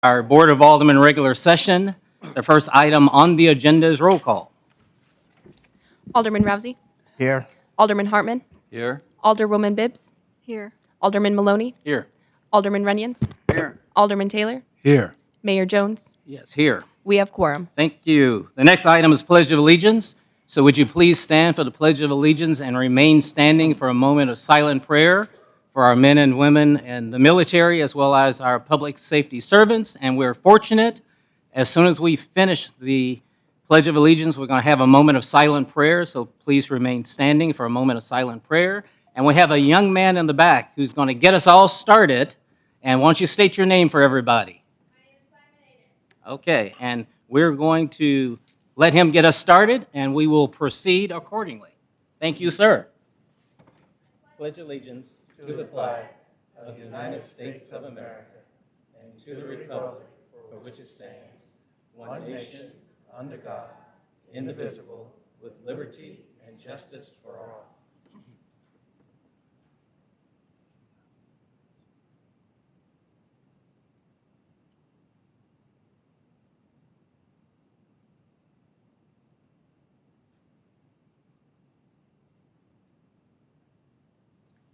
Our Board of Aldermen regular session. The first item on the agenda is roll call. Alderman Rousey. Here. Alderman Hartman. Here. Alderwoman Bibbs. Here. Alderman Maloney. Here. Alderman Runyons. Here. Alderman Taylor. Here. Mayor Jones. Yes, here. We have quorum. Thank you. The next item is Pledge of Allegiance. So would you please stand for the Pledge of Allegiance and remain standing for a moment of silent prayer for our men and women in the military as well as our public safety servants. And we're fortunate, as soon as we finish the Pledge of Allegiance, we're going to have a moment of silent prayer. So please remain standing for a moment of silent prayer. And we have a young man in the back who's going to get us all started. And why don't you state your name for everybody? Okay, and we're going to let him get us started, and we will proceed accordingly. Thank you, sir. Pledge allegiance to the flag of the United States of America and to the republic for which it stands, one nation, under God, indivisible, with liberty and justice for all.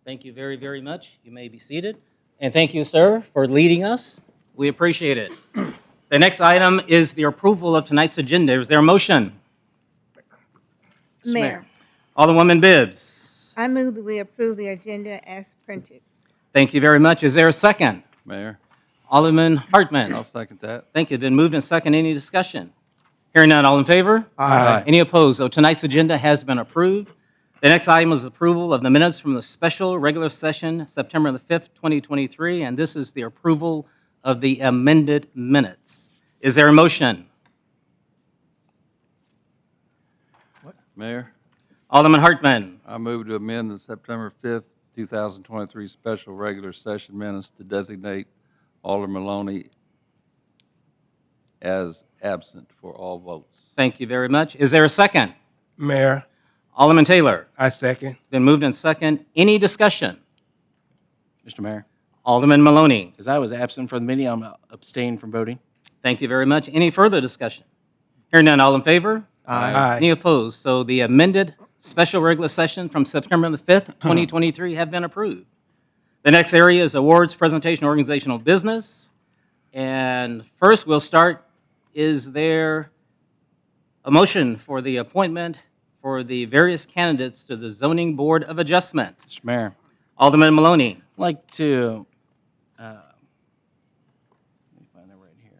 Thank you very, very much. You may be seated. And thank you, sir, for leading us. We appreciate it. The next item is the approval of tonight's agenda. Is there a motion? Mayor, Alderwoman Bibbs. I move that we approve the agenda as printed. Thank you very much. Is there a second? Mayor, Alderman Hartman. I'll second that. Thank you. Been moved and second. Any discussion? Hearing none. All in favor? Aye. Any opposed? So tonight's agenda has been approved. The next item is approval of the minutes from the special regular session, September the 5th, 2023, and this is the approval of the amended minutes. Is there a motion? Mayor, Alderman Hartman. I move to amend the September 5th, 2023 special regular session minutes to designate Alderman Maloney as absent for all votes. Thank you very much. Is there a second? Mayor, Alderman Taylor. I second. Been moved and second. Any discussion? Mr. Mayor, Alderman Maloney. as I was absent from the meeting, I'm abstaining from voting. Thank you very much. Any further discussion? Hearing none. All in favor? Aye. Any opposed? So the amended special regular session from September the 5th, 2023 have been approved. The next area is awards, presentation, organizational business. And first we'll start, is there a motion for the appointment for the various candidates to the Zoning Board of Adjustment? Mr. Mayor, Alderman Maloney. I'd like to, let me find that right here.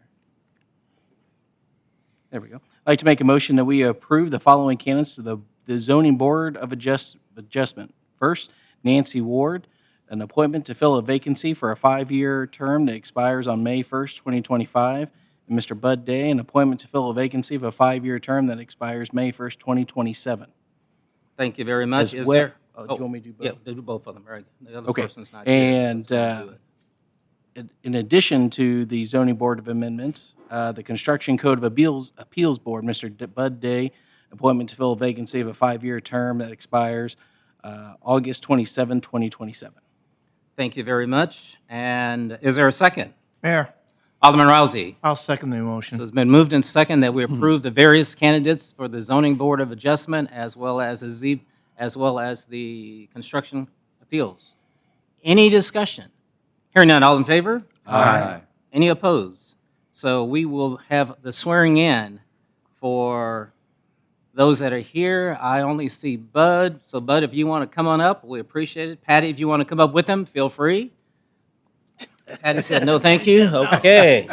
There we go. I'd like to make a motion that we approve the following candidates to the Zoning Board of Adjustment. First, Nancy Ward, an appointment to fill a vacancy for a 5-year term that expires on May 1st, 2025. And Mr. Bud Day, an appointment to fill a vacancy of a 5-year term that expires May 1st, 2027. Thank you very much. As Is well- there? do you want me to do both? Yeah, do both of them. Right. The other Okay. person's not here. And so let's do it. in addition to the Zoning Board of Amendments, the Construction Code of Appeals Board, Mr. Bud Day, appointment to fill a vacancy of a 5-year term that expires August 27, 2027. Thank you very much. And is there a second? Mayor, Alderman Rousey. I'll second the So motion. it's been moved and second that we approve the various candidates for the Zoning Board of Adjustment as well as the Construction Appeals. Any discussion? Hearing none, all in favor? Aye. Any opposed? So we will have the swearing in for those that are here. I only see Bud. So Bud, if you want to come on up, we appreciate it. Patty, if you want to come up with him, feel free. Patty said no, thank you. Okay.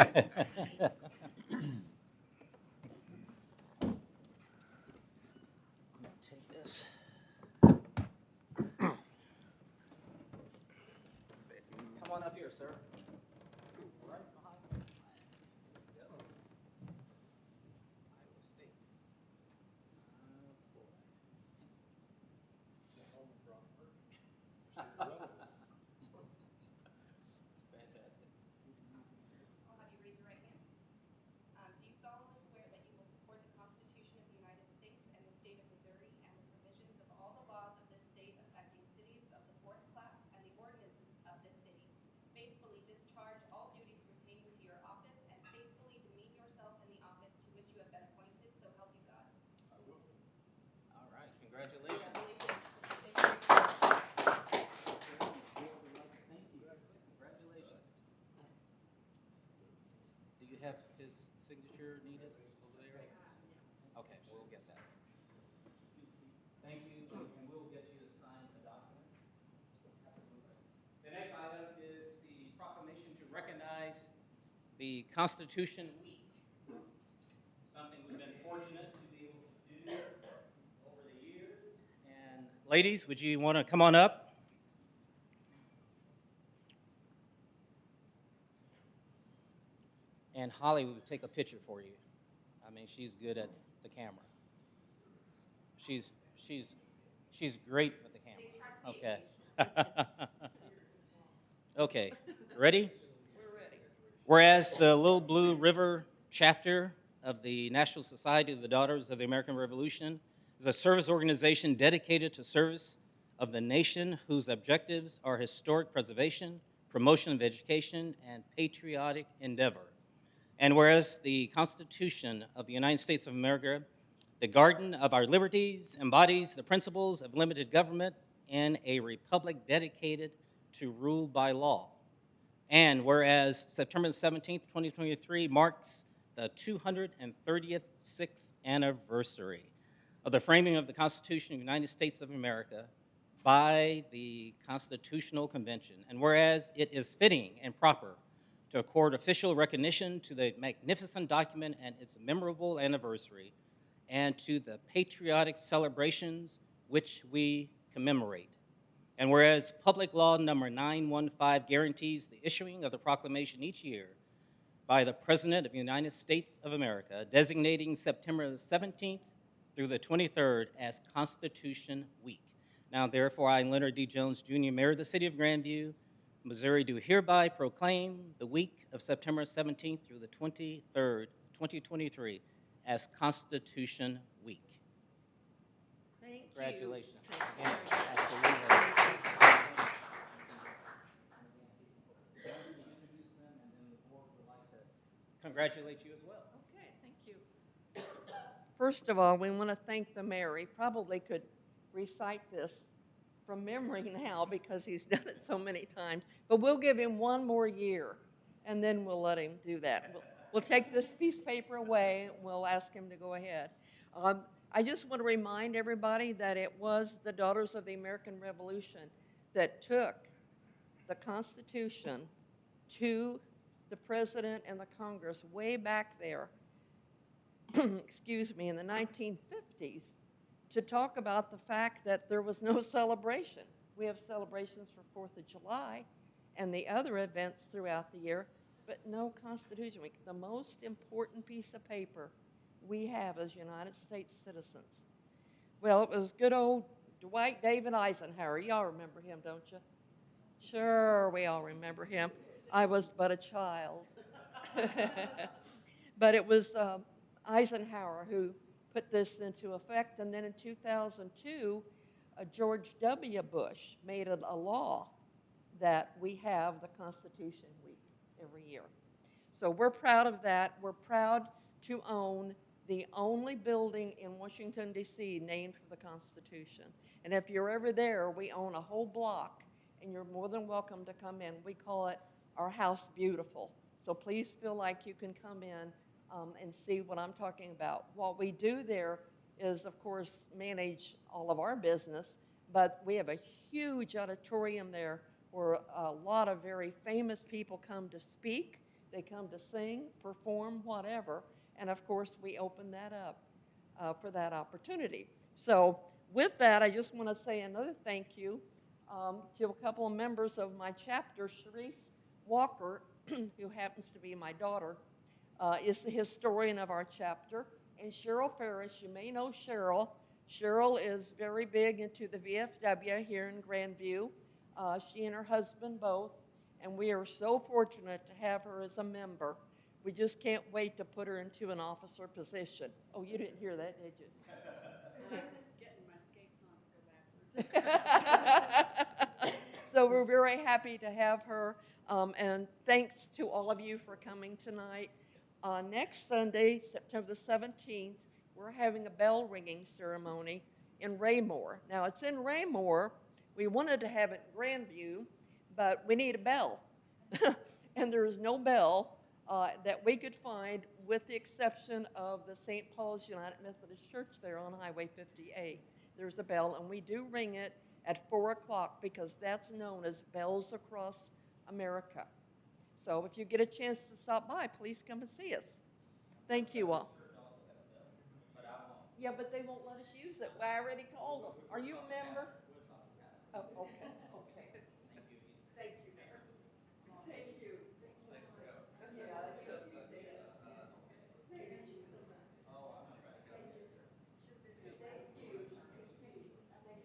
Take this. Come on up here, sir. Right behind you. There you go. I will stay. Fantastic. Congratulations. Do you have his signature needed over there? Okay, we'll get that. Thank you, and we'll get you to sign the document. Absolutely. The next item is the proclamation to recognize the Constitution Week, something we've been fortunate to be able to do over the years. And ladies, would you want to come on up? And Holly would take a picture for you. I mean, she's good at the camera. She's she's great with the camera. Okay. Okay. Ready? We're ready. Whereas the Little Blue River chapter of the National Society of the Daughters of the American Revolution is a service organization dedicated to service of the nation whose objectives are historic preservation, promotion of education, and patriotic endeavor. And whereas the Constitution of the United States of America, the garden of our liberties, embodies the principles of limited government in a republic dedicated to rule by law. And whereas September 17th, 2023 marks the 236th anniversary of the framing of the Constitution of the United States of America by the Constitutional Convention. And whereas it is fitting and proper to accord official recognition to the magnificent document and its memorable anniversary, and to the patriotic celebrations which we commemorate. And whereas Public Law number 915 guarantees the issuing of the proclamation each year by the President of the United States of America, designating September the 17th through the 23rd as Constitution Week. Now, therefore, I, Leonard D. Jones, Jr., Mayor of the City of Grandview, Missouri, do hereby proclaim the week of September 17th through the 23rd, 2023, as Constitution Week. Thank you. Congratulations. Thank you. Absolutely. Congratulate you as well. Okay, thank you. First of all, we want to thank the mayor. He probably could recite this from memory now because he's done it so many times. But we'll give him one more year, and then we'll let him do that. We'll take this piece of paper away, and we'll ask him to go ahead. I just want to remind everybody that it was the Daughters of the American Revolution that took the Constitution to the President and the Congress way back there, excuse me, in the 1950s, to talk about the fact that there was no celebration. We have celebrations for 4th of July and the other events throughout the year, but no Constitution Week, the most important piece of paper we have as United States citizens. Well, it was good old Dwight David Eisenhower. Y'all remember him, don't you? Sure, we all remember him. I was but a child. But it was Eisenhower who put this into effect. And then in 2002, George W. Bush made it a law that we have the Constitution Week every year. So we're proud of that. We're proud to own the only building in Washington, D.C. named for the Constitution. And if you're ever there, we own a whole block, and you're more than welcome to come in. We call it our house beautiful. So please feel like you can come in and see what I'm talking about. What we do there is, of course, manage all of our business, but we have a huge auditorium there where a lot of very famous people come to speak. They come to sing, perform, whatever. And of course, we open that up for that opportunity. So with that, I just want to say another thank you to a couple of members of my chapter. Sharice Walker, who happens to be my daughter, is the historian of our chapter. And Cheryl Ferris, you may know Cheryl. Cheryl is very big into the VFW here in Grandview. She and her husband both. And we are so fortunate to have her as a member. We just can't wait to put her into an officer position. Oh, you didn't hear that, did you? Getting my skates on to go backwards. So we're very happy to have her. And thanks to all of you for coming tonight. Next Sunday, September the 17th, we're having a bell ringing ceremony in Raymore. Now, it's in Raymore. We wanted to have it in Grandview, but we need a bell. And there is no bell that we could find, with the exception of the St. Paul's United Methodist Church there on Highway 58. There's a bell, and we do ring it at 4 o'clock because that's known as Bells Across America. So if you get a chance to stop by, please come and see us. Thank you all. Yeah, but they won't let us use it. I already called them. Are you a member? Oh, okay, okay. Thank you, Mayor. Thank you. Yeah, you have a few days. Thank you so much. Thank you, sir. Thank you. Thank you. Thank you so much.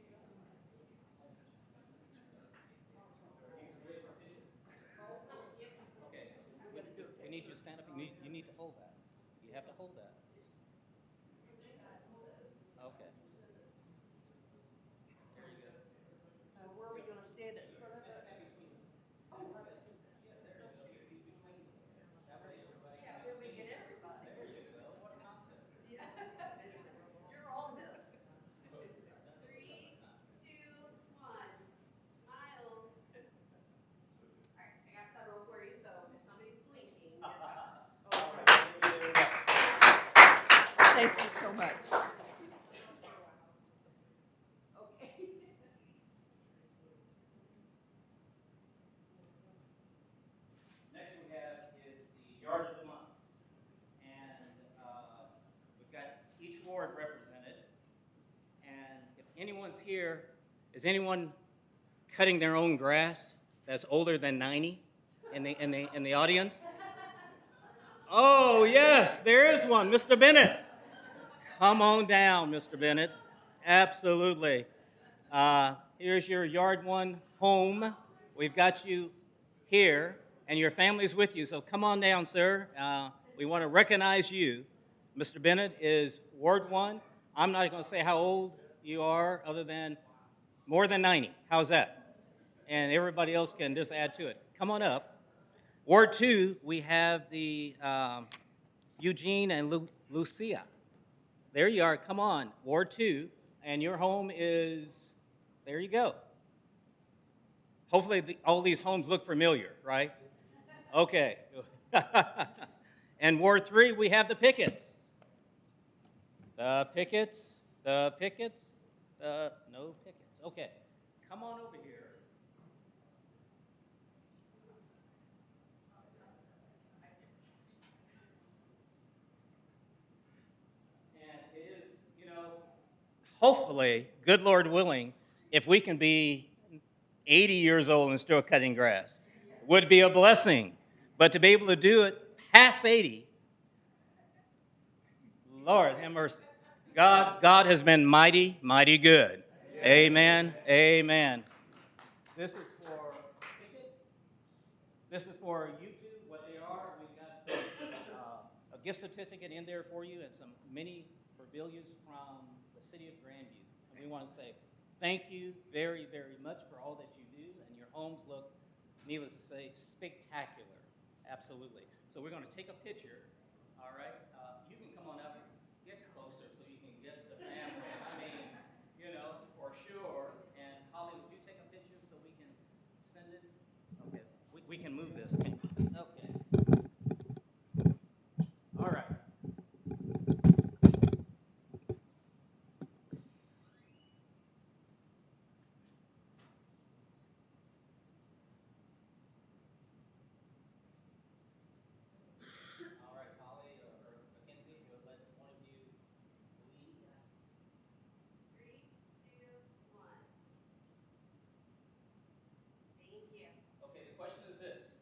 Okay. We need you to stand up. You need to hold that. You have to hold that. Okay. Where are we going to stand it in front of it? Oh, right. Yeah, then we get everybody. There you go. What a concept. Yeah. You're on this. 3, 2, 1. Smiles. All right, I got several for you, so if somebody's blinking, you're covered. Thank you so much. Okay. Next we have is the yard of the month. And we've got each ward represented. And if anyone's here, is anyone cutting their own grass that's older than 90 in the audience? Oh, yes, there is one, Mr. Bennett. Come on down, Mr. Bennett. Absolutely. Here's your Yard 1 home. We've got you here, and your family's with you, so come on down, sir. We want to recognize you. Mr. Bennett is Ward 1. I'm not going to say how old you are, other than more than 90. How's that? And everybody else can just add to it. Come on up. Ward 2, we have the Eugene and Lucia. There you are. Come on, Ward 2. And your home is, there you go. Hopefully all these homes look familiar, right? Okay. And Ward 3, we have the Picketts. The Picketts, no Picketts. Okay. Come on over here. And it is, hopefully, good Lord willing, if we can be 80 years old and still cutting grass, would be a blessing. But to be able to do it past 80, Lord have mercy. God has been mighty, mighty good. Amen. Amen. This is for tickets. This is for YouTube, what they are. We've got a gift certificate in there for you and some mini memorabilia from the city of Grandview. And we want to say thank you very, very much for all that you do. And your homes look, needless to say, spectacular. Absolutely. So we're going to take a picture. All right. You can come on up, get closer so you can get the family. I mean, for sure. And Holly, would you take a picture so we can send it? Okay. We can move this. Okay. All right. All right, Holly or Mackenzie, if you'll let one of you lead. 3, 2, 1. Thank you. Okay, the question is this.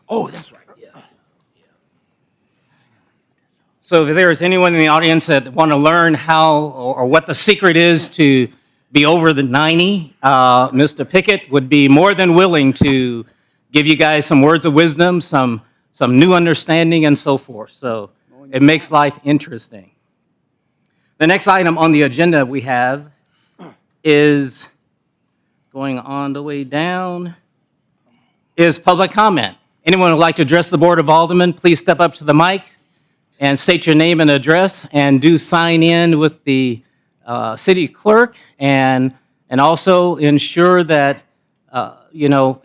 Oh, that's right, yeah. So if there is anyone in the audience that want to learn how or what the secret is to be over the 90, Mr. Pickett would be more than willing to give you guys some words of wisdom, some new understanding, and so forth. So it makes life interesting. The next item on the agenda we have is going on the way down is public comment. Anyone who would like to address the Board of Aldermen, please step up to the mic and state your name and address, and do sign in with the city clerk, and also ensure that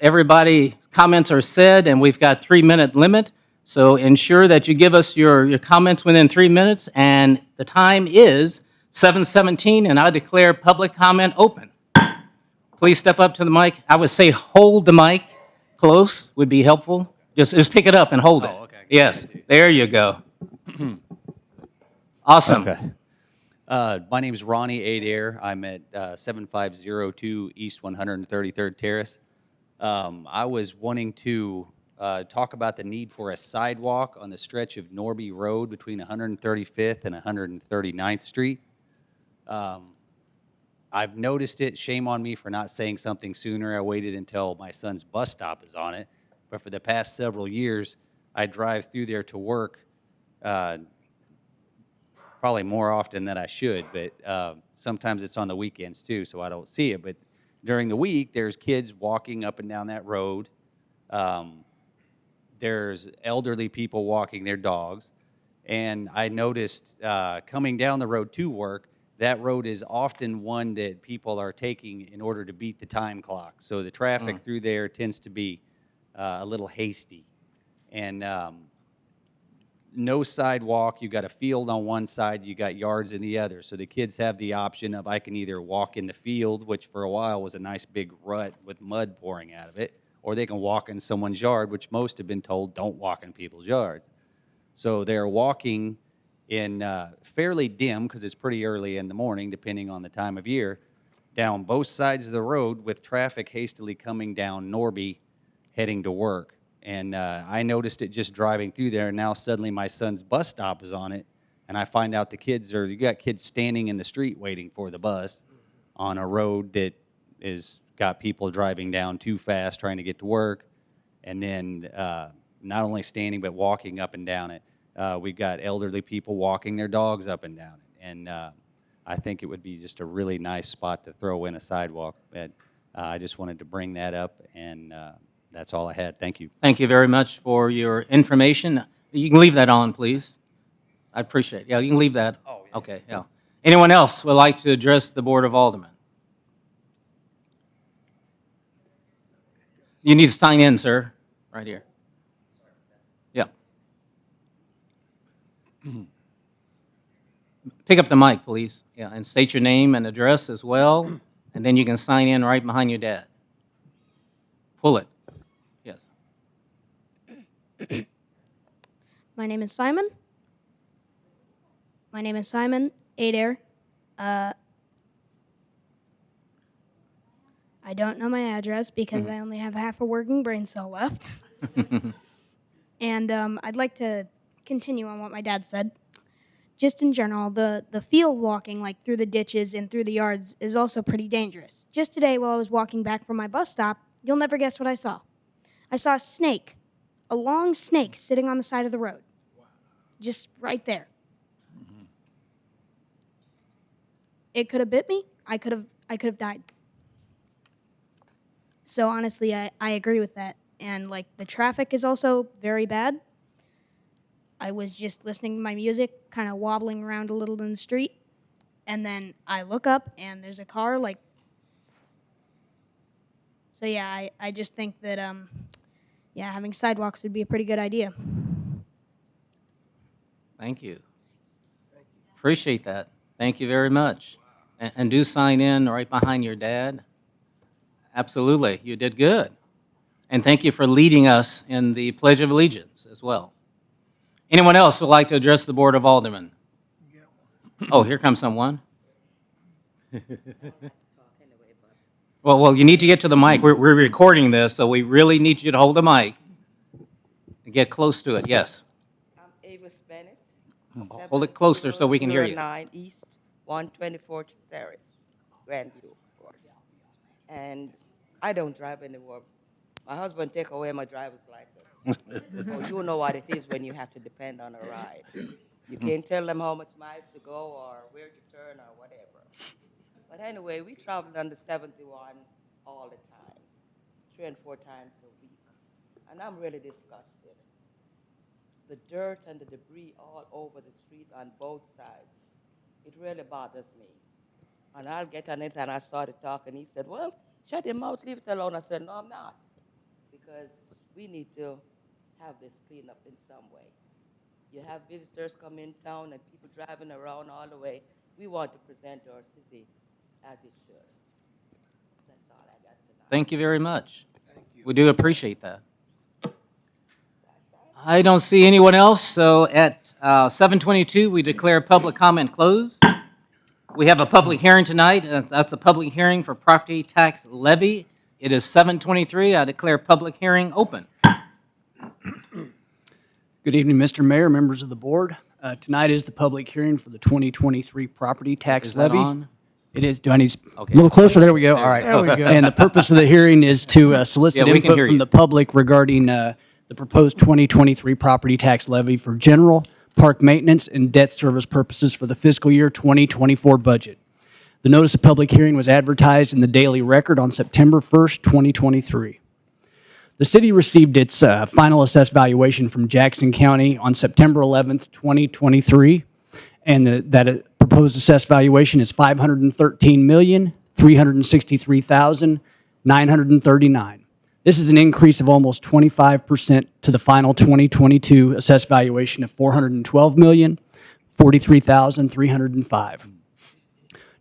everybody's comments are said, and we've got 3-minute limit. So ensure that you give us your comments within 3 minutes, and the time is 7:17, and I declare public comment open. Please step up to the mic. I would say hold the mic close would be helpful. Just pick it up and hold it. Oh, okay. Yes, there you go. Awesome. Okay. My name is Ronnie Adair. I'm at 7502 East 133rd Terrace. I was wanting to talk about the need for a sidewalk on the stretch of Norby Road between 135th and 139th Street. I've noticed it. Shame on me for not saying something sooner. I waited until my son's bus stop is on it. But for the past several years, I drive through there to work probably more often than I should, but sometimes it's on the weekends too, so I don't see it. But during the week, there's kids walking up and down that road. There's elderly people walking their dogs. And I noticed coming down the road to work, that road is often one that people are taking in order to beat the time clock. So the traffic through there tends to be a little hasty. And no sidewalk, you got a field on one side, you got yards in the other. So the kids have the option of I can either walk in the field, which for a while was a nice big rut with mud pouring out of it, or they can walk in someone's yard, which most have been told don't walk in people's yards. So they're walking in fairly dim, because it's pretty early in the morning, depending on the time of year, down both sides of the road with traffic hastily coming down Norby heading to work. And I noticed it just driving through there, and now suddenly my son's bus stop is on it, and I find out you got kids standing in the street waiting for the bus on a road that is got people driving down too fast trying to get to work, and then not only standing but walking up and down it. We've got elderly people walking their dogs up and down it, and I think it would be just a really nice spot to throw in a sidewalk. But I just wanted to bring that up, and that's all I had. Thank you. Thank you very much for your information. You can leave that on, please. I appreciate it. Yeah, you can leave that. Oh, yeah. Okay, yeah. Anyone else would like to address the Board of Aldermen? You need to sign in, sir, right here. Yeah. Pick up the mic, please. Yeah, and state your name and address as well, and then you can sign in right behind your dad. Pull it. Yes. My name is Simon. My name is Simon Adair. I don't know my address because I only have half a working brain cell left. And I'd like to continue on what my dad said. Just in general, the field walking, like through the ditches and through the yards, is also pretty dangerous. Just today, while I was walking back from my bus stop, you'll never guess what I saw. I saw a snake, a long snake sitting on the side of the road, just right there. It could have bit me. I could have died. So honestly, I agree with that. And like the traffic is also very bad. I was just listening to my music, kind of wobbling around a little in the street, and then I look up and there's a car like. So yeah, I just think that having sidewalks would be a pretty good idea. Thank you. Appreciate that. Thank you very much. And do sign in right behind your dad. Absolutely. You did good. And thank you for leading us in the Pledge of Allegiance as well. Anyone else would like to address the Board of Aldermen? Oh, here comes someone. Well, you need to get to the mic. We're recording this, so we really need you to hold the mic and get close to it. Yes. I'm Avis Bennett. Hold it closer so we can hear you. 709 East 124th Terrace, Grandview, of course. And I don't drive anymore. My husband take away my driver's license. So you know what it is when you have to depend on a ride. You can't tell them how much miles to go or where to turn or whatever. But anyway, we traveled on the 71 all the time, 3 and 4 times a week. And I'm really disgusted. The dirt and the debris all over the street on both sides. It really bothers me. And I'll get on it and I started talking. He said, well, shut your mouth, leave it alone. I said, no, I'm not. Because we need to have this cleaned up in some way. You have visitors come in town and people driving around all the way. We want to present our city as it should. That's all I got tonight. Thank you very much. We do appreciate that. I don't see anyone else, so at 7:22, we declare public comment closed. We have a public hearing tonight. That's a public hearing for property tax levy. It is 7:23. I declare public hearing open. Good evening, Mr. Mayor, members of the board. Tonight is the public hearing for the 2023 property tax Is that levy. on? It is. Do I need Okay. a little closer? There we go. There All we right. go. There we go. And the purpose of the hearing is to solicit Yeah, we can input hear from you. the public regarding the proposed 2023 property tax levy for general, park maintenance, and debt service purposes for the fiscal year 2024 budget. The notice of public hearing was advertised in the Daily Record on September 1st, 2023. The city received its final assessed valuation from Jackson County on September 11th, 2023, and that proposed assessed valuation is $513,363,939. This is an increase of almost 25% to the final 2022 assessed valuation of $412,043,305.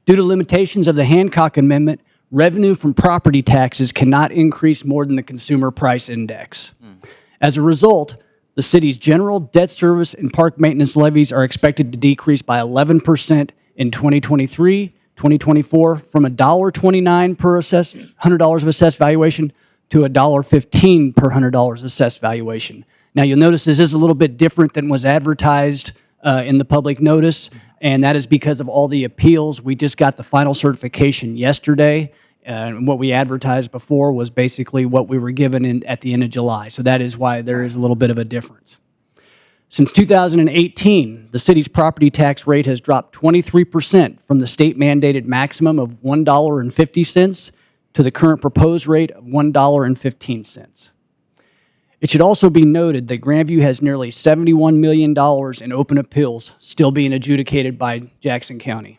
Due to limitations of the Hancock Amendment, revenue from property taxes cannot increase more than the consumer price index. As a result, the city's general, debt service, and park maintenance levies are expected to decrease by 11% in 2023, 2024 from $1.29 per $100 of assessed valuation to $1.15 per $100 assessed valuation. Now you'll notice this is a little bit different than was advertised in the public notice, and that is because of all the appeals. We just got the final certification yesterday, and what we advertised before was basically what we were given at the end of July. So that is why there is a little bit of a difference. Since 2018, the city's property tax rate has dropped 23% from the state-mandated maximum of $1.50 to the current proposed rate of $1.15. It should also be noted that Grandview has nearly $71 million in open appeals still being adjudicated by Jackson County.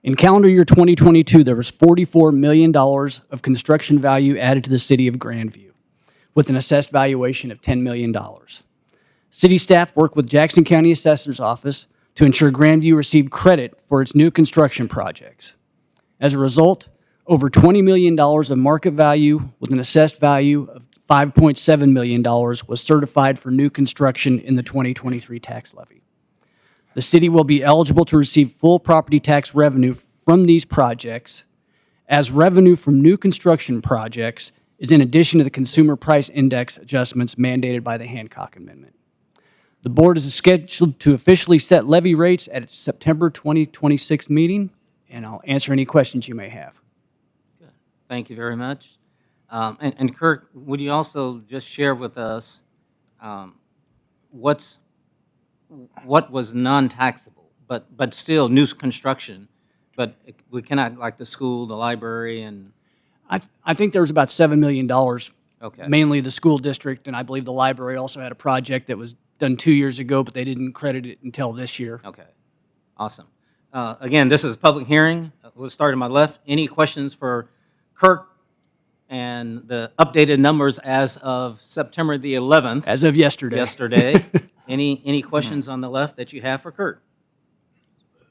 In calendar year 2022, there was $44 million of construction value added to the city of Grandview, with an assessed valuation of $10 million. City staff worked with Jackson County Assessor's Office to ensure Grandview received credit for its new construction projects. As a result, over $20 million of market value with an assessed value of $5.7 million was certified for new construction in the 2023 tax levy. The city will be eligible to receive full property tax revenue from these projects, as revenue from new construction projects is in addition to the consumer price index adjustments mandated by the Hancock Amendment. The board is scheduled to officially set levy rates at its September 2026 meeting, and I'll answer any questions you may have. Good. Thank you very much. And Kirk, would you also just share with us what was non-taxable, but still new construction, but we cannot, like the school, the library, and... I think there was about $7 million, Okay. mainly the school district, and I believe the library also had a project that was done 2 years ago, but they didn't credit it until this year. Okay, awesome. Again, this is a public hearing. We'll start on my left. Any questions for Kirk and the updated numbers as of September the 11th? As of yesterday. Yesterday. Any questions on the left that you have for Kirk?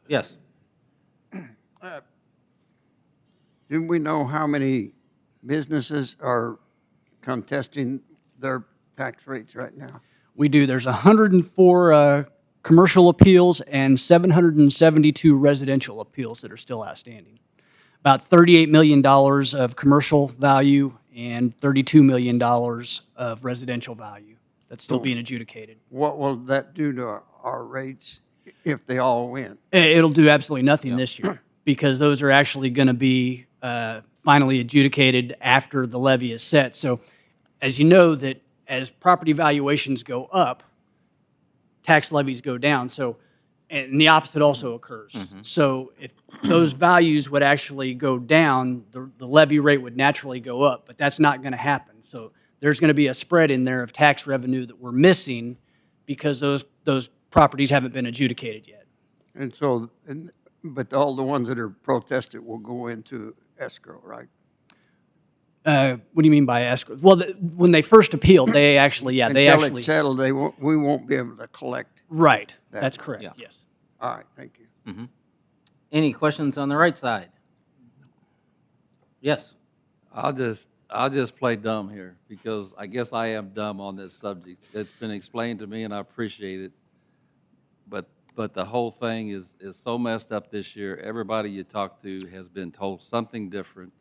Yes. Do we know how many businesses are contesting their tax rates right now? We do. There's 104 commercial appeals and 772 residential appeals that are still outstanding. about $38 million of commercial value and $32 million of residential value that's still being adjudicated. What will that do to our rates if they all win? It'll do absolutely nothing this year because those are actually going to be finally adjudicated after the levy is set. So as you know, that as property valuations go up, tax levies go down. So, and the opposite also occurs. So if those values would actually go down, the levy rate would naturally go up, but that's not going to happen. So there's going to be a spread in there of tax revenue that we're missing because those properties haven't been adjudicated yet. And so, but all the ones that are protested will go into escrow, right? What do you mean by escrow? Well, when they first appealed, they actually, Until it's settled, we won't be able to collect. Right. that That's money. correct. Yeah. Yes. All right, thank you. Any questions on the right side? Yes. I'll just play dumb here because I guess I am dumb on this subject. It's been explained to me and I appreciate it. But the whole thing is so messed up this year. Everybody you talk to has been told something different.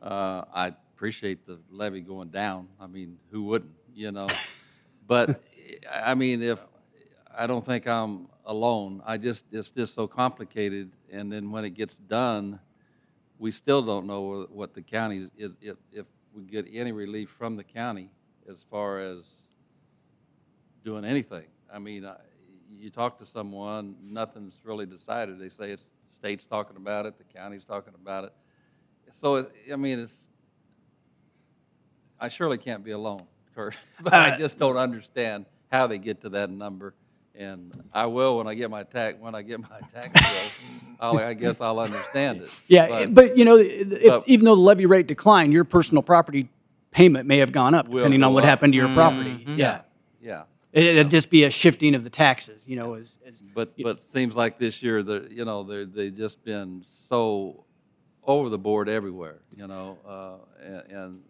I appreciate the levy going down. I mean, who wouldn't, you know? But I mean, if I don't think I'm alone, it's just so complicated. And then when it gets done, we still don't know what the county is, if we get any relief from the county as far as doing anything. I mean, you talk to someone, nothing's really decided. They say it's the state's talking about it, the county's talking about it. So, I mean, I surely can't be alone, Kurt, but I just don't understand how they get to that number. And I will when I get my tax bill. I guess I'll understand it. Yeah, but you know, even though the levy rate declined, your personal property payment may have gone up depending on what happened to your property. Yeah. It'd just be a shifting of the taxes, you know. But it seems like this year, they've just been so over the board everywhere, you know, and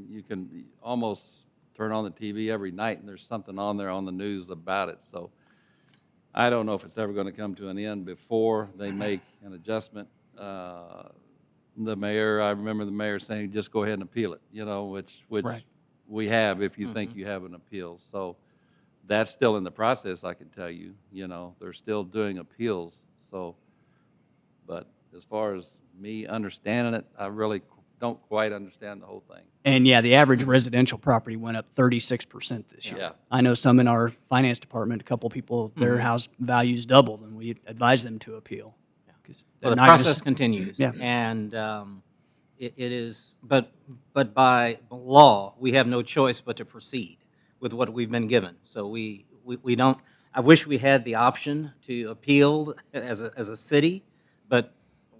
you can almost turn on the TV every night and there's something on there on the news about it. So I don't know if it's ever going to come to an end before they make an adjustment. I remember the mayor saying, just go ahead and appeal it, you know, which Right. we have if you think you have an appeal. So that's still in the process, I can tell you. You know, they're still doing appeals. So, but as far as me understanding it, I really don't quite understand the whole thing. And yeah, the average residential property went up 36% this year. Yeah. I know some in our finance department, a couple people, their house values doubled, and we advise them to appeal. Well, the process continues. Yeah. And it is, but by law, we have no choice but to proceed with what we've been given. So we don't, I wish we had the option to appeal as a city, but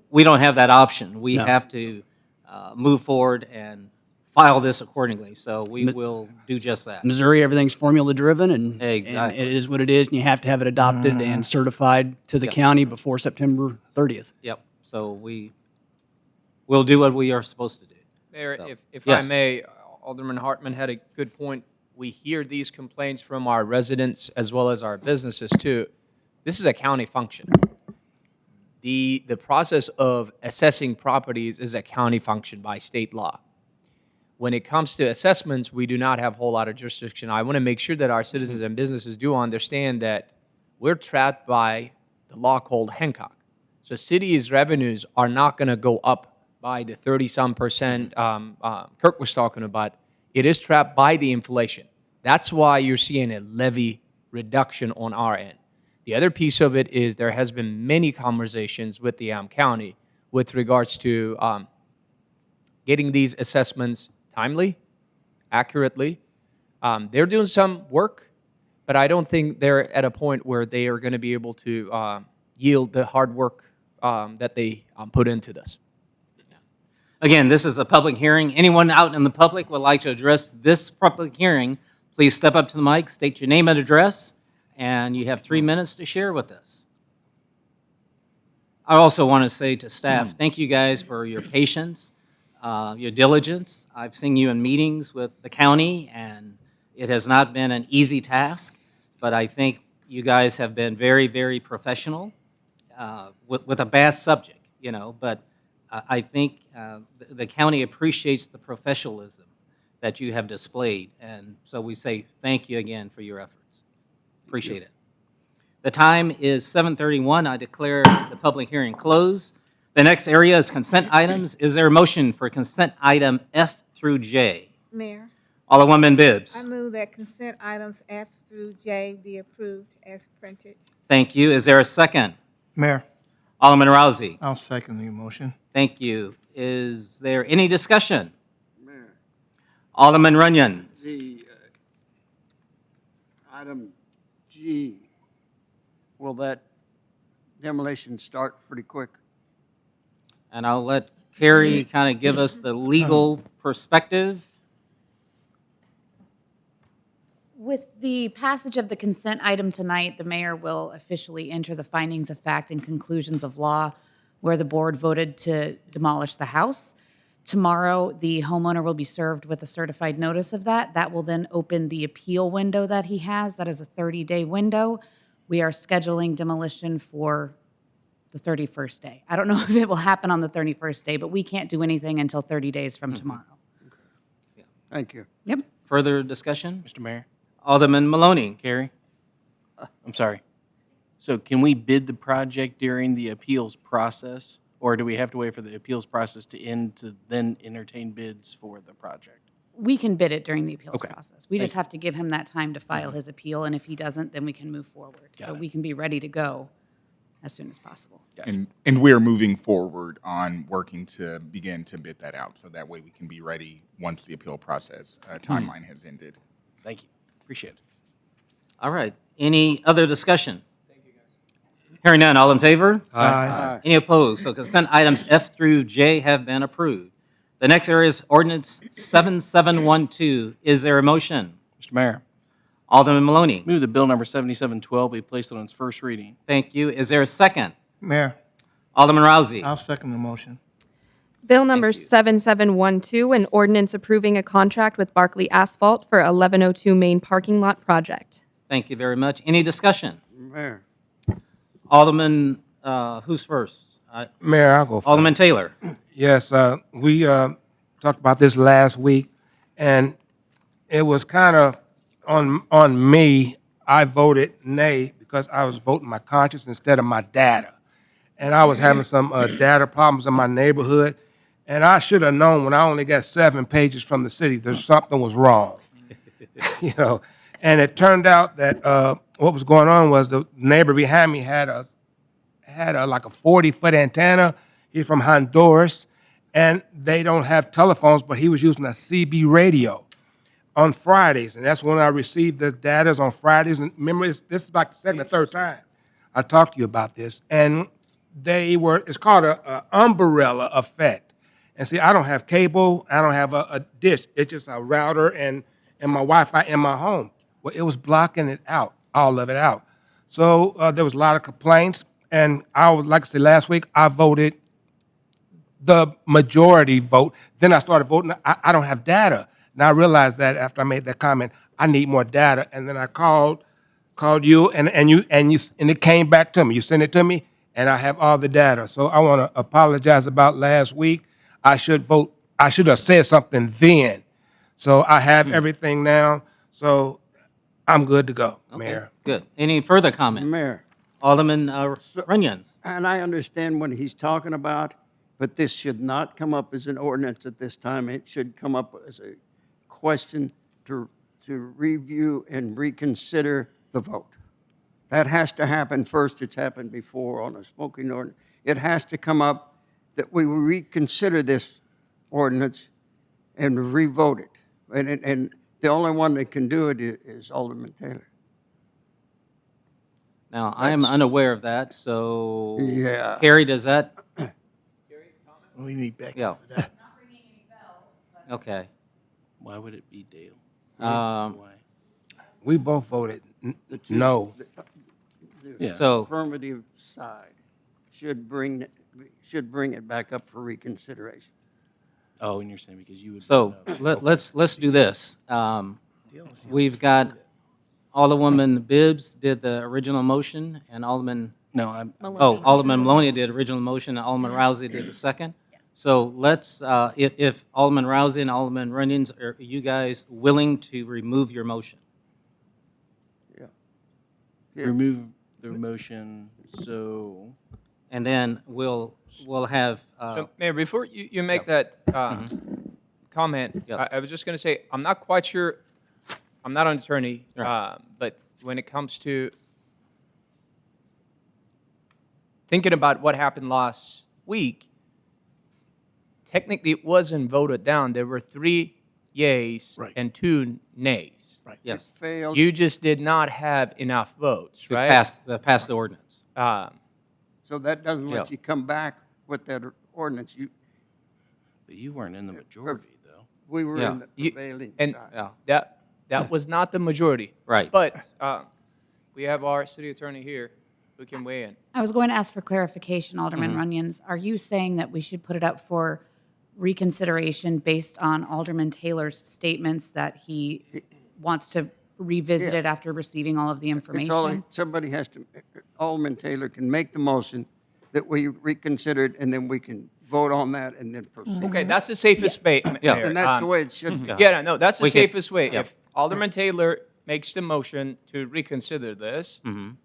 we don't have that option. We have to move forward and file this accordingly. So we will do just that. Missouri, everything's formula driven, and Exactly. and it is what it is, and you have to have it adopted and certified to the county before September 30th. Yep. So we'll do what we are supposed to do. Mayor, So, if yes. I may, Alderman Hartman had a good point. We hear these complaints from our residents as well as our businesses too. This is a county function. The process of assessing properties is a county function by state law. When it comes to assessments, we do not have a whole lot of jurisdiction. I want to make sure that our citizens and businesses do understand that we're trapped by the law called Hancock. So cities' revenues are not going to go up by the 30-some% Kirk was talking about. It is trapped by the inflation. That's why you're seeing a levy reduction on our end. The other piece of it is there has been many conversations with the county with regards to getting these assessments timely, accurately. They're doing some work, but I don't think they're at a point where they are going to be able to yield the hard work that they put into this. Again, this is a public hearing. Anyone out in the public would like to address this public hearing, please step up to the mic, state your name and address, and you have 3 minutes to share with us. I also want to say to staff, thank you guys for your patience, your diligence. I've seen you in meetings with the county, and it has not been an easy task, but I think you guys have been very, very professional with a bad subject, you know, but I think the county appreciates the professionalism that you have displayed, and so we say thank you again for your efforts. Appreciate it. The time is 7:31. I declare the public hearing closed. The next area is consent items. Is there a motion for consent item F through J? Mayor, Alderwoman I Bibbs. move that consent items F through J be approved as printed. Thank you. Is there a second? Mayor, Alderman Rousey. I'll second the motion. Thank you. Is there any discussion? Mayor, Alderman Runyon. the item G, will that demolition start pretty quick? And I'll let Carrie kind of give us the legal perspective. With the passage of the consent item tonight, the mayor will officially enter the findings of fact and conclusions of law where the board voted to demolish the house. Tomorrow, the homeowner will be served with a certified notice of that. That will then open the appeal window that he has. That is a 30-day window. We are scheduling demolition for the 31st day. I don't know if it will happen on the 31st day, but we can't do anything until 30 days from tomorrow. Thank you. Yep. Further discussion? Mr. Mayor, Alderman Maloney. Carrie? I'm sorry. So can we bid the project during the appeals process, or do we have to wait for the appeals process to end to then entertain bids for the project? We can bid it during the appeals Okay. process. We just Thank you. have to give him that time to file his appeal, and if he doesn't, then we can move forward. Got So it. we can be ready to go as soon as possible. Gotcha. And we're moving forward on working to begin to bid that out, so that way we can be ready once the appeal process timeline has ended. Thank you. Appreciate it. All right. Any other discussion? Hearing none. All in favor? Aye. Any opposed? So consent items F through J have been approved. The next area is ordinance 7712. Is there a motion? Mr. Mayor, Alderman Maloney. move that bill number 7712 be placed on its first reading. Thank you. Is there a second? Mayor, Alderman Rousey. I'll second the motion. Bill number you. 7712, an ordinance approving a contract with Barclay Asphalt for 1102 Main Parking Lot Project. Thank you very much. Any discussion? Mayor, Alderman, who's first? Mayor, I'll go first. Alderman Taylor. Yes, we talked about this last week, and it was kind of on me. I voted nay because I was voting my conscience instead of my data. And I was having some data problems in my neighborhood, and I should have known when I only got 7 pages from the city that something was wrong. You know, and it turned out that what was going on was the neighbor behind me had a like a 40-foot antenna. He's from Honduras, and they don't have telephones, but he was using a CB radio on Fridays, and that's when I received the data on Fridays. And remember, this is like the second or third time I talked to you about this, and it's called a umbrella effect. And see, I don't have cable, I don't have a dish. It's just a router and my Wi-Fi in my home. Well, it was blocking it out, all of it out. So there was a lot of complaints, and I would like to say last week I voted the majority vote. Then I started voting. I don't have data. And I realized that after I made that comment, I need more data. And then I called you, and it came back to me. You sent it to me, and I have all the data. So I want to apologize about last week. I should have said something then. So I have everything now. So I'm good to go, Okay, Mayor. good. Any further comment? Mayor, Alderman Runyon. and I understand what he's talking about, but this should not come up as an ordinance at this time. It should come up as a question to review and reconsider the vote. That has to happen first. It's happened before on a smoking ordinance. It has to come up that we reconsider this ordinance and revote it. And the only one that can do it is Alderman Taylor. Now, I am unaware of that, so. Yeah. Carrie, does that? We need back. Yeah. Okay. Why would it be Dale? Um, Why? We both voted The two- no. The Yeah. So- affirmative side should bring it back up for reconsideration. Oh, and you're saying because you would. So vote no. let's do this. We've got Alderwoman Bibbs did the original motion, and Alderman, No, I'm. Alderman Maloney did original motion, and Alderman Rousey did the second. Yes. So let's, if Alderman Rousey and Alderman Runyons, are you guys willing to remove your motion? Yeah. Remove the motion, so. And then we'll have, So, Mayor, before you make that comment, Yes. I was just going to say, I'm not quite sure, I'm not an attorney, Right. but when it comes to thinking about what happened last week, technically it wasn't voted down. There were 3 yays and 2 nays. Right. Yes. It failed. You just did not have enough votes, to right? pass the ordinance. So that doesn't let Yeah. you come back with that ordinance. But you weren't in the majority, though. We were Yeah. in the prevailing And side. that was not the majority. Right. But we have our city attorney here who can weigh in. I was going to ask for clarification, Alderman Runyons. Are you saying that we should put it up for reconsideration based on Alderman Taylor's statements that he wants to revisit Yeah. it after receiving all of the It's all, information? somebody has to, Alderman Taylor can make the motion that we reconsider it, and then we can vote on that and then proceed. Okay, that's the safest way, Yeah. Mayor. And that's the way it should be. Yeah, no, that's the We can- safest way. yeah. If Alderman Taylor makes the motion to reconsider this, Mhm.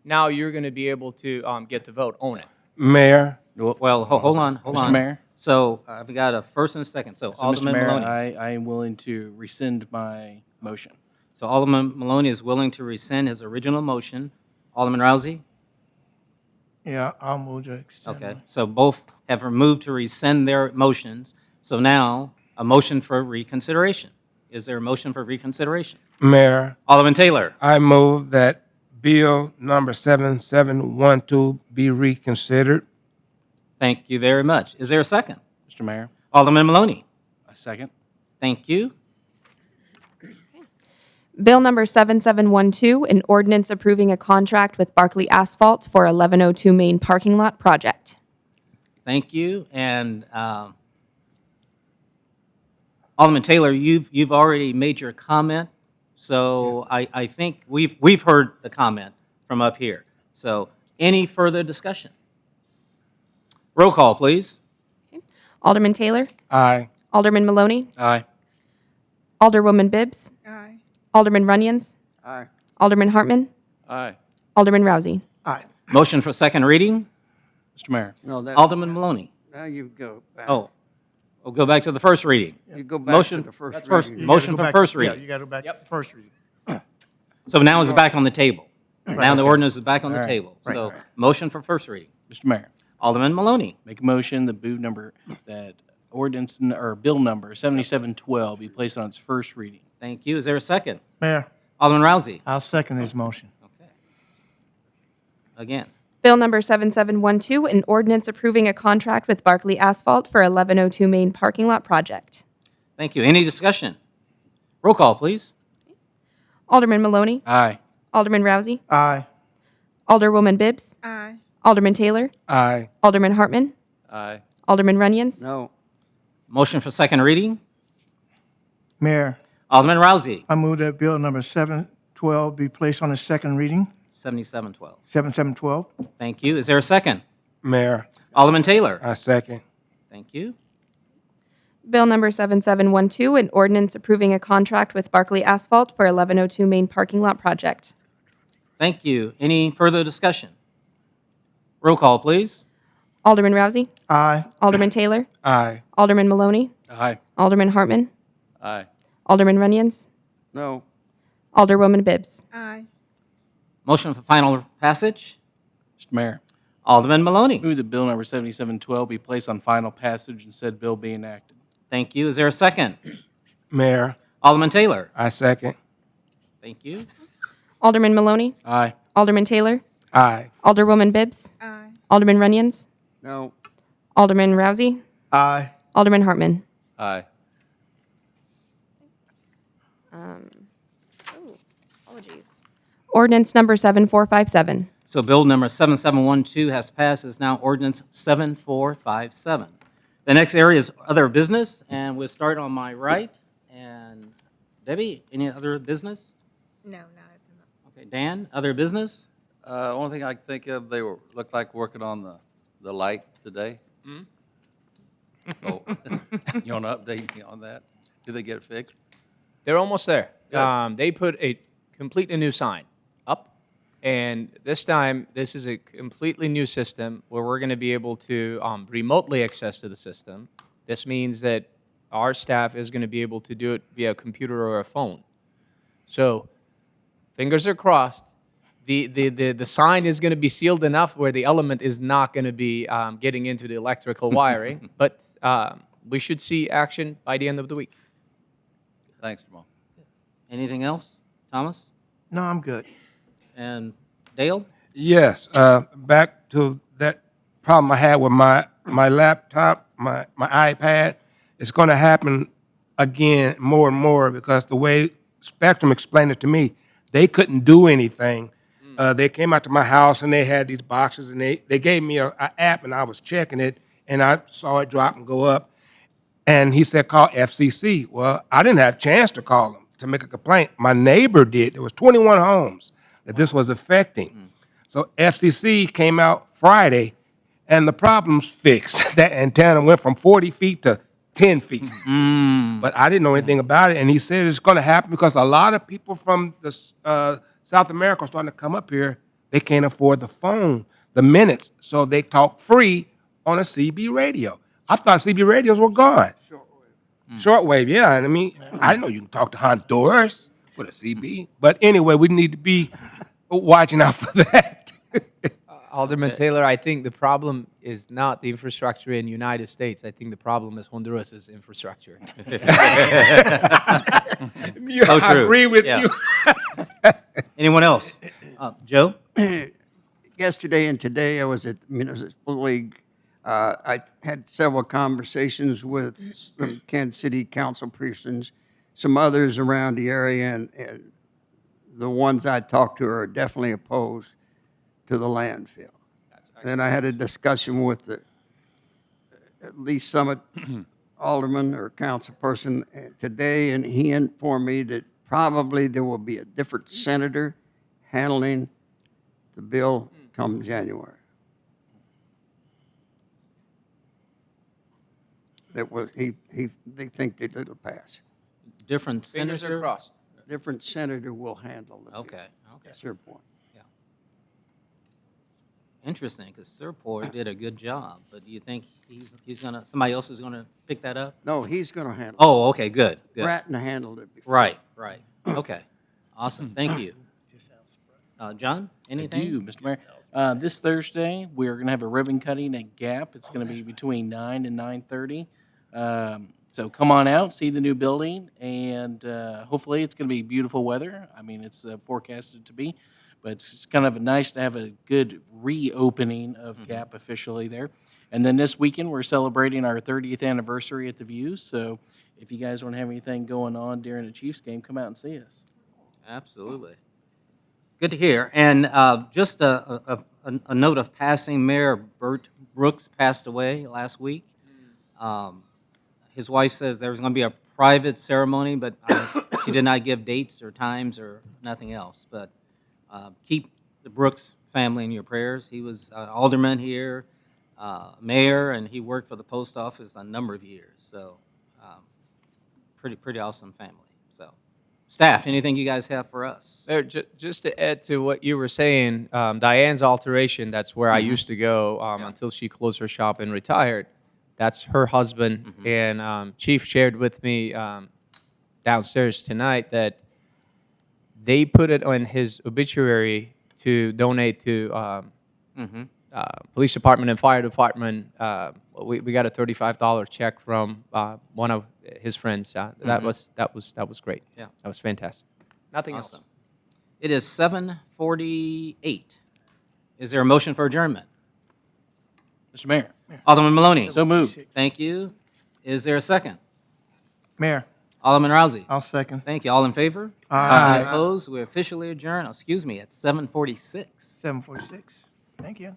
now you're going to be able to get the vote on it. Mayor, Well, hold on. Mr. Mayor? So I've got a first and a second. So So, Mr. Alderman Mayor, Maloney. I am willing to rescind my motion. So Alderman Maloney is willing to rescind his original motion. Alderman Rousey? Yeah, I'll move to extend. Okay. So both have moved to rescind their motions. So now, a motion for reconsideration. Is there a motion for reconsideration? Mayor, Alderman Taylor? I move that Bill number 7712 be reconsidered. Thank you very much. Is there a second? Mr. Mayor, Alderman Maloney? a second. Thank you. Bill number 7712, an ordinance approving a contract with Barkley Asphalt for 1102 Main Parking Lot project. Thank you. And Alderman Taylor, you've already made your comment. So I think we've heard the comment from up here. So any further discussion? Roll call, please. Alderman Taylor? Aye. Alderman Maloney? Aye. Alderwoman Bibbs? Aye. Alderman Runyons? Aye. Alderman Hartman? Aye. Alderman Rousey? Aye. Motion for second reading? Mr. Mayor, No, that, Alderman Maloney? now you go back. Oh, we'll go back to the first reading. You go back Motion, to the first first reading. motion for first Yeah, reading. you got to go back to the first reading. So now it's back on the table. Now the ordinance is back on the All right. table. Right. So motion for first reading. Mr. Mayor, Alderman Maloney. make a motion that ordinance, or bill number 7712 be placed on its first reading. Thank you. Is there a second? Mayor, Alderman Rousey. I'll second his motion. Okay. Again. Bill number 7712, an ordinance approving a contract with Barkley Asphalt for 1102 Main Parking Lot project. Thank you. Any discussion? Roll call, please. Alderman Maloney? Aye. Alderman Rousey? Aye. Alderwoman Bibbs? Aye. Alderman Taylor? Aye. Alderman Hartman? Aye. Alderman Runyons? No. Motion for second reading. Mayor, Alderman Rousey. I move that bill number 712 be placed on its second reading. 7712. 7712. Thank you. Is there a second? Mayor, Alderman Taylor. I second. Thank you. Bill number 7712, an ordinance approving a contract with Barkley Asphalt for 1102 Main Parking Lot project. Thank you. Any further discussion? Roll call, please. Alderman Rousey? Aye. Alderman Taylor? Aye. Alderman Maloney? Aye. Alderman Hartman? Aye. Alderman Runyons? No. Alderwoman Bibbs? Aye. Motion for final passage. Mr. Mayor, Alderman Maloney. move that bill number 7712 be placed on final passage and said bill be enacted. Thank you. Is there a second? Mayor, Alderman Taylor. I second. Thank you. Alderman Maloney? Aye. Alderman Taylor? Aye. Alderwoman Bibbs? Aye. Alderman Runyons? No. Alderman Rousey? Aye. Alderman Hartman? Aye. Apologies. Ordinance number 7457. So bill number 7712 has passed. Is now ordinance 7457. The next area is other business, and we'll start on my right. And Debbie, any other business? No, not at the moment. Okay, Dan, other business? Only thing I can think of, looked like working on the light today. So, you want to update me on that? Did they get it fixed? They're almost there. Good. They put a completely new sign up, and this time, this is a completely new system where we're going to be able to remotely access to the system. This means that our staff is going to be able to do it via a computer or a phone. So, fingers are crossed. The sign is going to be sealed enough where the element is not going to be getting into the electrical wiring, but we should see action by the end of the week. Thanks, Jamal. Anything else? Thomas? No, I'm good. And Dale? Yes, back to that problem I had with my laptop, my iPad. It's going to happen again more and more because the way Spectrum explained it to me, they couldn't do anything. They came out to my house and they had these boxes and they gave me an app and I was checking it and I saw it drop and go up. And he said, call FCC. Well, I didn't have a chance to call them to make a complaint. My neighbor did. There was 21 homes that this was affecting. So FCC came out Friday, and the problem's fixed. That antenna went from 40 feet to 10 feet. But I didn't know anything about it, and he said it's going to happen because a lot of people from the, South America are starting to come up here. They can't afford the phone, the minutes, so they talk free on a CB radio. I thought CB radios were gone. Shortwave, yeah. And I mean, I didn't know you can talk to Honduras with a CB. But anyway, we need to be watching out for that. Alderman Taylor, I think the problem is not the infrastructure in the United States. I think the problem is Honduras's infrastructure. So I true. agree with Yeah. you. Anyone else? Joe? Yesterday and today, I was at the Municipal League. I had several conversations with some Kansas City council persons, some others around the area, and the ones I talked to are definitely opposed to the landfill. And I had a discussion with at least some alderman or council person today, and he informed me that probably there will be a different senator handling the bill come January. That was they think that it'll pass. Different Fingers senator? are crossed. Different senator will handle it. Okay, okay. That's your point. Interesting, because Serport did a good job, but do you think somebody else is gonna pick that up? No, he's going to handle it. Oh, okay, good, good. Bratton handled it before. Right, right. Okay, awesome. Thank you. John, Thank anything? you, Mr. Mayor. This Thursday, we are going to have a ribbon cutting at Gap. It's going to be between 9 and 9:30. So come on out, see the new building, and hopefully it's going to be beautiful weather. I mean, it's forecasted to be, but it's kind of nice to have a good reopening of Gap officially there. And then this weekend, we're celebrating our 30th anniversary at the View. So if you guys don't have anything going on during the Chiefs game, come out and see us. Absolutely. Good to hear. And just a note of passing, Mayor Burt Brooks passed away last week. His wife says there was going to be a private ceremony, but she did not give dates or times or nothing else. But keep the Brooks family in your prayers. He was alderman here, mayor, and he worked for the post office a number of years. So pretty awesome family. So staff, anything you guys have for us? Mayor, just to add to what you were saying, Diane's Alteration, that's where I used to go until she closed her shop and retired. That's her husband. And Chief shared with me downstairs tonight that they put it on his obituary to donate to police department and fire department. We got a $35 check from one of his friends. That was great. Yeah, that was fantastic. Nothing else. Awesome. It is 7:48. Is there a motion for adjournment? Mr. Mayor. Alderman Maloney. So moved. Thank you. Is there a second? Mayor, Alderman Rousey. I'll second. Thank you. All in favor? Aye. Any opposed? We're officially adjourned. Excuse me, at 7:46. 7:46. Thank you.